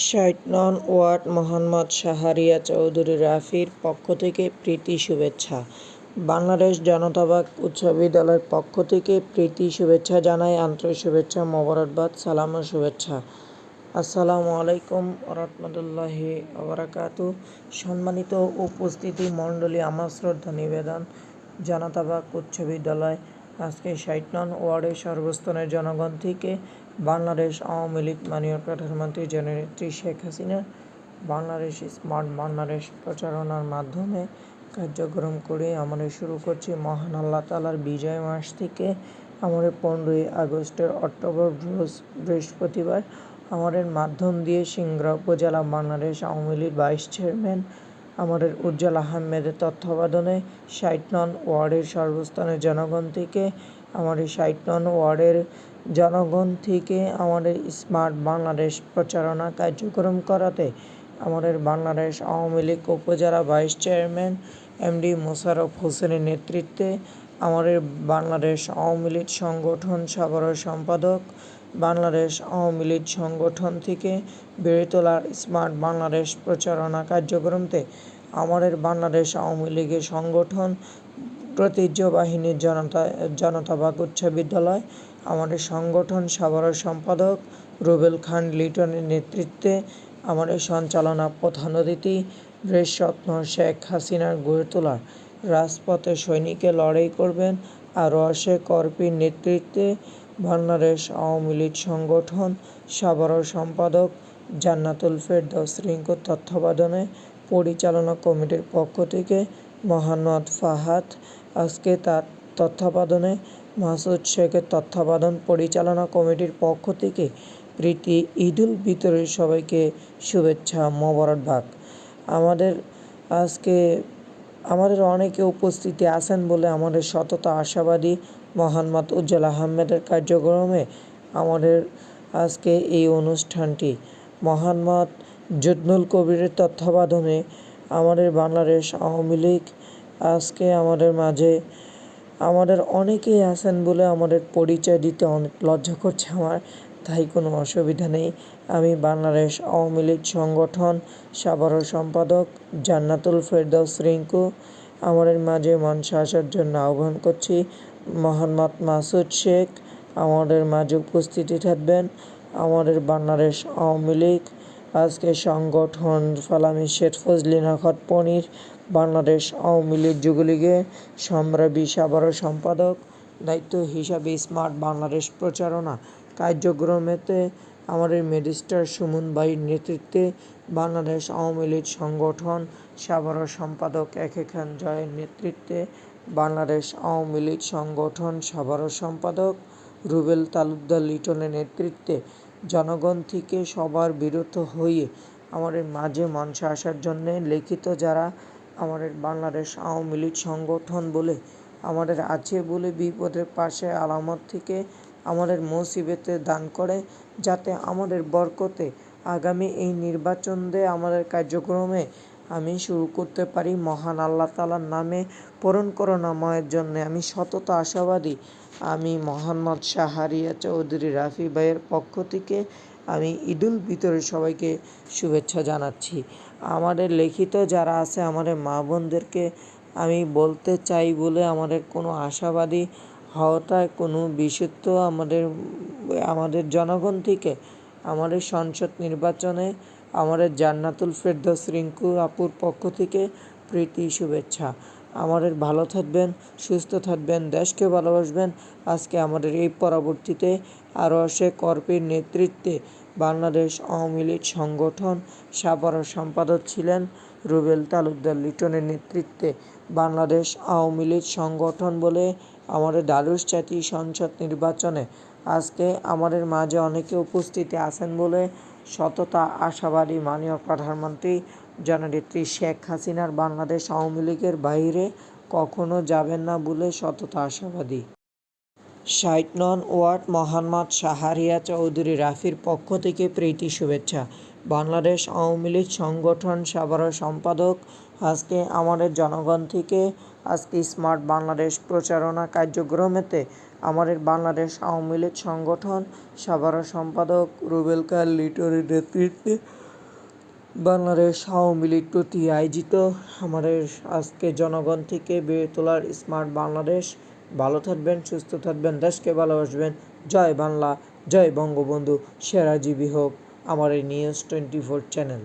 ৬০ নং ওয়ার্ড মোহাম্মদ শাহরিয়ার চৌধুরী রাফির পক্ষ থেকে প্রীতি শুভেচ্ছা। বাংলাদেশ জনতাবাগ উচ্চ বিদ্যালয়ের পক্ষ থেকে প্রীতি শুভেচ্ছা জানাই, আন্তরিক শুভেচ্ছা, মোবারকবাদ, সালাম ও শুভেচ্ছা। আসসালামু আলাইকুম রহমতুল্লাহি ওবারাকাতু। সম্মানিত উপস্থিতি মণ্ডলী, আমার শ্রদ্ধা নিবেদন, জনতাবাগ উচ্চ বিদ্যালয় আজকে ৬০ নং ওয়ার্ডের সর্বস্তরের জনগণ থেকে বাংলাদেশ আওয়ামী লীগ মাননীয় প্রধানমন্ত্রী জননেত্রী শেখ হাসিনা বাংলাদেশ স্মার্ট বাংলাদেশ প্রচারণার মাধ্যমে কার্যক্রম করে আমরা শুরু করছি। মহান আল্লাহ তাআলার বিজয় মাস থেকে আমাদের 15ই আগস্টের অক্টোবর বৃহস্পতিবার আমাদের মাধ্যম দিয়ে সিংড়া উপজেলা বাংলাদেশ আওয়ামী লীগ ভাইস চেয়ারম্যান আমাদের উজ্জ্বল আহমেদের তত্ত্বাবধানে ৬০ নং ওয়ার্ডের সর্বস্তরের জনগণ থেকে আমাদের ৬০ নং ওয়ার্ডের জনগণ থেকে আমাদের স্মার্ট বাংলাদেশ প্রচারণা কার্যক্রম করাতে আমাদের বাংলাদেশ আওয়ামী লীগ উপজেলা ভাইস চেয়ারম্যান এমডি মোশাররফ হোসেনের নেতৃত্বে আমাদের বাংলাদেশ আওয়ামী লীগ সংগঠন সাধারণ সম্পাদক বাংলাদেশ আওয়ামী লীগ সংগঠন থেকে বেড়ে তোলার স্মার্ট বাংলাদেশ প্রচারণা কার্যক্রমতে আমাদের বাংলাদেশ আওয়ামী লীগের সংগঠন ঐতিহ্যবাহী জনতাবাগ উচ্চ বিদ্যালয় আমাদের সংগঠন সাধারণ সম্পাদক রুবেল খান লিটনের নেতৃত্বে আমাদের সঞ্চালনা প্রধান অতিথি দেশরত্ন শেখ হাসিনার গড়ে তোলার রাজপথে সৈনিকে লড়াই করবেন আর রশে করপির নেতৃত্বে বাংলাদেশ আওয়ামী লীগ সংগঠন সাধারণ সম্পাদক জান্নাতুল ফেরদৌস রিঙ্কুর তত্ত্বাবধানে পরিচালনা কমিটির পক্ষ থেকে মোহাম্মদ ফাহাদ আজকে তার তত্ত্বাবধানে মাসুদ শেখের তত্ত্বাবধান পরিচালনা কমিটির পক্ষ থেকে প্রীতি ঈদুল ফিতরের সবাইকে শুভেচ্ছা, মোবারকবাদ। আমাদের অনেকে উপস্থিতি আছেন বলে আমাদের সততা আশাবাদী মোহাম্মদ উজ্জ্বল আহমেদের কার্যক্রমে আমাদের আজকে এই অনুষ্ঠানটি মোহাম্মদ জুদনুল কবিরের তত্ত্বাবধানে আমাদের বাংলাদেশ আওয়ামী লীগ আজকে আমাদের মাঝে আমাদের অনেকেই আছেন বলে আমাদের পরিচয় দিতে অনেক লজ্জা করছে আমার, তাই কোনো অসুবিধা নেই। আমি বাংলাদেশ আওয়ামী লীগ সংগঠন সাধারণ সম্পাদক জান্নাতুল ফেরদৌস রিঙ্কু আমাদের মাঝে মঞ্চে আসার জন্য আহ্বান করছি। মোহাম্মদ মাসুদ শেখ আমাদের মাঝে উপস্থিতি থাকবেন। আমাদের বাংলাদেশ আওয়ামী লীগ আজকে সংগঠন ফালামি শেখ ফজলিনা খত পনির বাংলাদেশ আওয়ামী লীগ যুবলীগের সম্রাবী সাধারণ সম্পাদক দায়িত্ব হিসাবে স্মার্ট বাংলাদেশ প্রচারণা কার্যক্রমেতে আমাদের ম্যাজিস্ট্রেট সুমন ভাইয়ের নেতৃত্বে বাংলাদেশ আওয়ামী লীগ সংগঠন সাধারণ সম্পাদক একে খান জয়ের নেতৃত্বে বাংলাদেশ আওয়ামী লীগ সংগঠন সাধারণ সম্পাদক রুবেল তালুকদার লিটনের নেতৃত্বে জনগণ থেকে সবার বিরত হয়ে আমাদের মাঝে মঞ্চে আসার জন্যে লিখিত যারা আমাদের বাংলাদেশ আওয়ামী লীগ সংগঠন বলে আমাদের আছে বলে বিপদের পাশে আলামত থেকে আমাদের মুসিবতে দান করে, যাতে আমাদের বরকতে আগামী এই নির্বাচন দিয়ে আমাদের কার্যক্রমে আমি শুরু করতে পারি। মহান আল্লাহ তাআলার নামে পূরণ করুণাময়ের জন্য আমি সততা আশাবাদী। আমি মোহাম্মদ শাহরিয়ার চৌধুরী রাফি ভাইয়ের পক্ষ থেকে আমি ঈদুল ফিতরের সবাইকে শুভেচ্ছা জানাচ্ছি। আমাদের লিখিত যারা আছে আমাদের মা বোনদেরকে আমি বলতে চাই বলে আমাদের কোনো আশাবাদী হওয়াটায় কোনো বিশুদ্ধ আমাদের জনগণ থেকে আমাদের সংসদ নির্বাচনে আমাদের জান্নাতুল ফেরদৌস রিঙ্কু আপুর পক্ষ থেকে প্রীতি শুভেচ্ছা। আমাদের ভালো থাকবেন, সুস্থ থাকবেন, দেশকে ভালোবাসবেন। আজকে আমাদের এই পরবর্তীতে আরও সে করপির নেতৃত্বে বাংলাদেশ আওয়ামী লীগ সংগঠন সাধারণ সম্পাদক ছিলেন রুবেল তালুকদার লিটনের নেতৃত্বে বাংলাদেশ আওয়ামী লীগ সংগঠন বলে আমাদের দ্বাদশ জাতীয় সংসদ নির্বাচনে আজকে আমাদের মাঝে অনেকে উপস্থিতি আছেন বলে সততা আশাবাদী মাননীয় প্রধানমন্ত্রী জননেত্রী শেখ হাসিনার বাংলাদেশ আওয়ামী লীগের বাইরে কখনো যাবেন না বলে সততা আশাবাদী। ৬০ নং ওয়ার্ড মোহাম্মদ শাহরিয়ার চৌধুরী রাফির পক্ষ থেকে প্রীতি শুভেচ্ছা। বাংলাদেশ আওয়ামী লীগ সংগঠন সাধারণ সম্পাদক আজকে আমাদের জনগণ থেকে আজকে স্মার্ট বাংলাদেশ প্রচারণা কার্যক্রমেতে আমাদের বাংলাদেশ আওয়ামী লীগ সংগঠন সাধারণ সম্পাদক রুবেল খান লিটনের নেতৃত্বে বাংলাদেশ আওয়ামী লীগ কর্তৃক আয়োজিত আমাদের আজকে জনগণ থেকে গড়ে তোলার স্মার্ট বাংলাদেশ। ভালো থাকবেন, সুস্থ থাকবেন, দেশকে ভালোবাসবেন। জয় বাংলা, জয় বঙ্গবন্ধু, সেরা জীবী হোক আমার এই নিউজ 24 চ্যানেল।